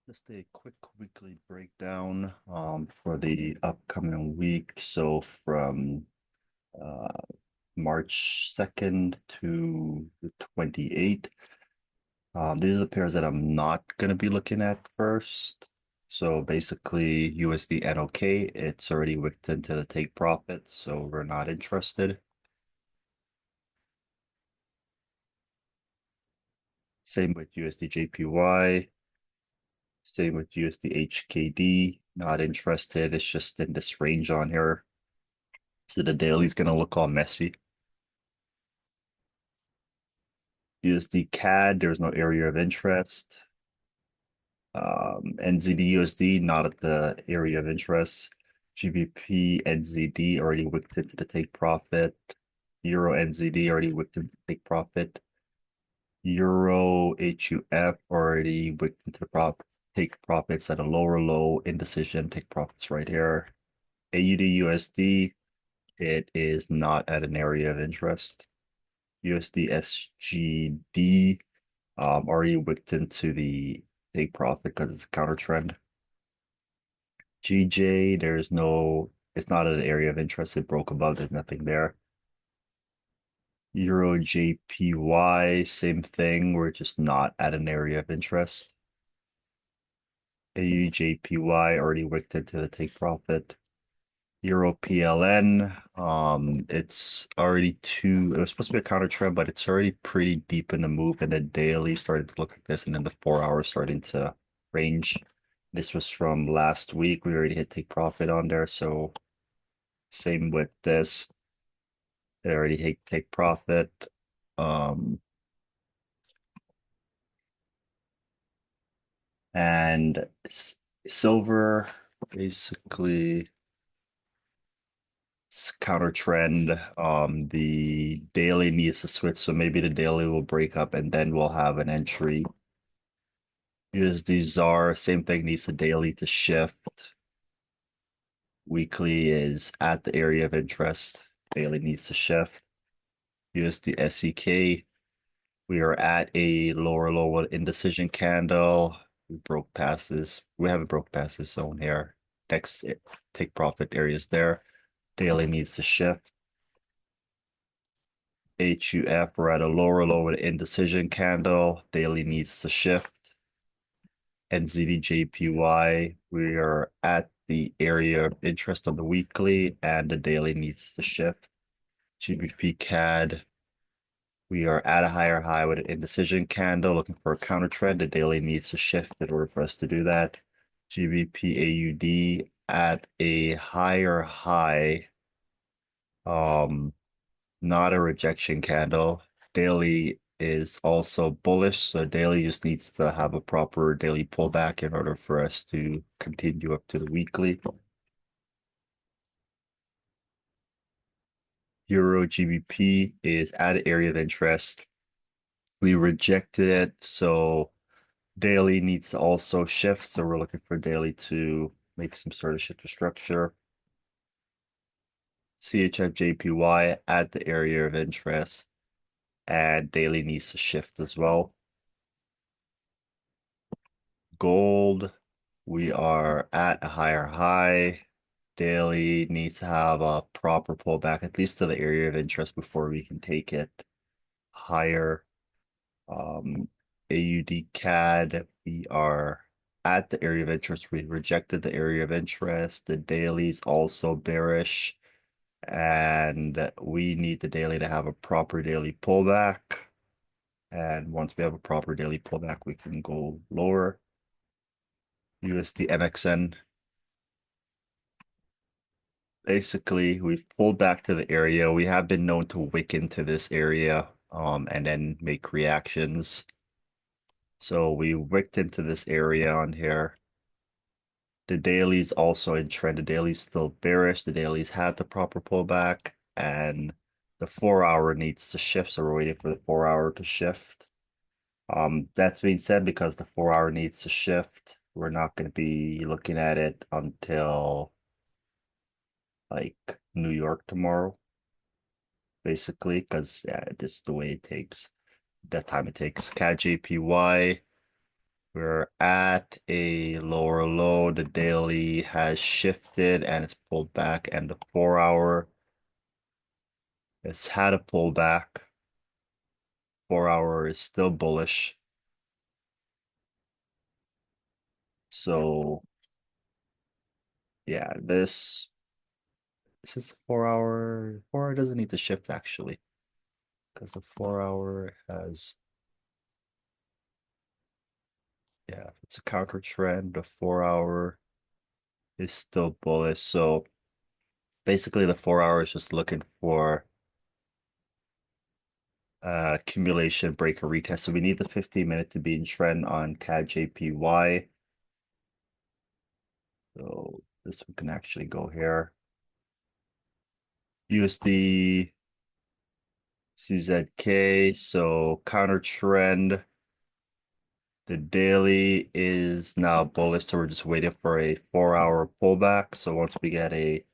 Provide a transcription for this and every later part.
Just a quick weekly breakdown for the upcoming week. So from uh, March 2nd to the 28th. These are the pairs that I'm not going to be looking at first. So basically USD NOK, it's already wicked into the take profit, so we're not interested. Same with USD JPY, same with USD HKD, not interested. It's just in this range on here. So the daily's gonna look all messy. USD CAD, there's no area of interest. NZD USD, not at the area of interest. GBP NZD already wicked into the take profit. Euro NZD already wicked into the take profit. Euro HUF already wicked into the take profits at a lower low indecision, take profits right here. AUD USD, it is not at an area of interest. USD SGD already wicked into the take profit because it's a counter trend. GJ, there's no, it's not an area of interest. It broke above, there's nothing there. Euro JPY, same thing. We're just not at an area of interest. AU JPY already wicked into the take profit. Euro PLN, it's already it was supposed to be a counter trend, but it's already pretty deep in the move, and the daily started to look like this, and then the 4 hours starting to range. This was from last week. We already hit take profit on there, so same with this. They already hit take profit. Um, and silver basically counter trend. The daily needs to switch, so maybe the daily will break up and then we'll have an entry. USD ZAR, same thing, needs the daily to shift. Weekly is at the area of interest. Daily needs to shift. USD SEK, we are at a lower low indecision candle. We broke past this. We haven't broke past this zone here. Next take profit areas there. Daily needs to shift. HUF, we're at a lower low with indecision candle. Daily needs to shift. NZD-JPY, we are at the area of interest on the weekly, and the daily needs to shift. GBP CAD, we are at a higher high with an indecision candle, looking for a counter trend. The daily needs to shift in order for us to do that. GBP AUD at a higher high, um, not a rejection candle. Daily is also bullish, so daily just needs to have a proper daily pullback in order for us to continue up to the weekly. Euro GBP is at an area of interest. We rejected it, so daily needs to also shift. So we're looking for daily to make some sort of shift to structure. CHF JPY at the area of interest, and daily needs to shift as well. Gold, we are at a higher high. Daily needs to have a proper pullback, at least to the area of interest before we can take it higher. AUD CAD, we are at the area of interest. We rejected the area of interest. The daily's also bearish, and we need the daily to have a proper daily pullback. And once we have a proper daily pullback, we can go lower. USD MXN, basically, we've pulled back to the area. We have been known to wick into this area and then make reactions. So we wicked into this area on here. The daily's also in trend. The daily's still bearish. The daily's had the proper pullback, and the 4 hour needs to shift. So we're waiting for the 4 hour to shift. That's being said, because the 4 hour needs to shift, we're not going to be looking at it until like New York tomorrow, basically, because yeah, this is the way it takes, that time it takes. CAD JPY, We're at a lower low. The daily has shifted and it's pulled back, and the 4 hour it's had a pullback. 4 hour is still bullish. So yeah, this is 4 hour. 4 hour doesn't need to shift actually, because the 4 hour has, yeah, it's a counter trend. The 4 hour is still bullish. So basically the 4 hour is just looking for accumulation breaker retest. So we need the 15-minute to be in trend on CAD JPY. So this one can actually go here. USD CZK. So counter trend. The daily is now bullish, so we're just waiting for a 4 hour pullback. So once we get the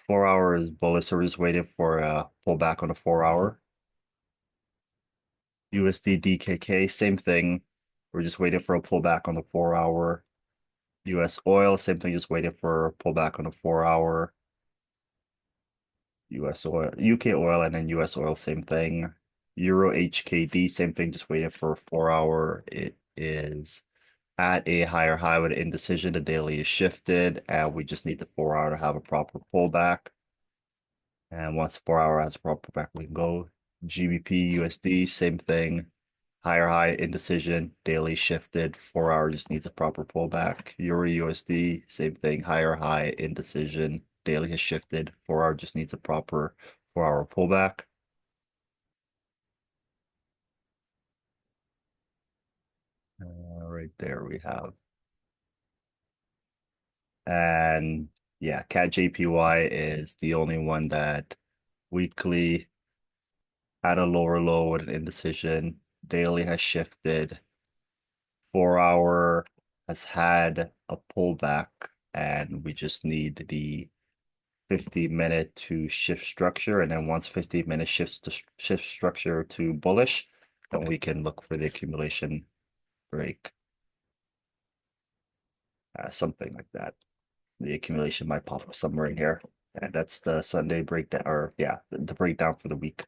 4 hour is bullish, so we're just waiting for a pullback on the 4 hour. USD DKK, same thing. We're just waiting for a pullback on the 4 hour. US oil, same thing, just waiting for a pullback on the 4 hour. US oil, UK oil, and then US oil, same thing. Euro HKD, same thing, just waiting for a 4 hour. It is at a higher high with indecision. The daily is shifted, and we just need the 4 hour to have a proper pullback. And once the 4 hour has a proper pullback, we can go. GBP USD, same thing. Higher high indecision, daily shifted. 4 hour just needs a proper pullback. Euro USD, same thing. Higher high indecision, daily has shifted. 4 hour just needs a proper 4 hour pullback. Right there we have. And yeah, CAD JPY is the only one that weekly had a lower low with an indecision. Daily has shifted. 4 hour has had a pullback, and we just need the 50-minute to shift structure. And then once 50-minute shifts to shift structure to bullish, then we can look for the accumulation break. Something like that. The accumulation might pop up somewhere in here. And that's the Sunday breakdown, or yeah, the breakdown for the week.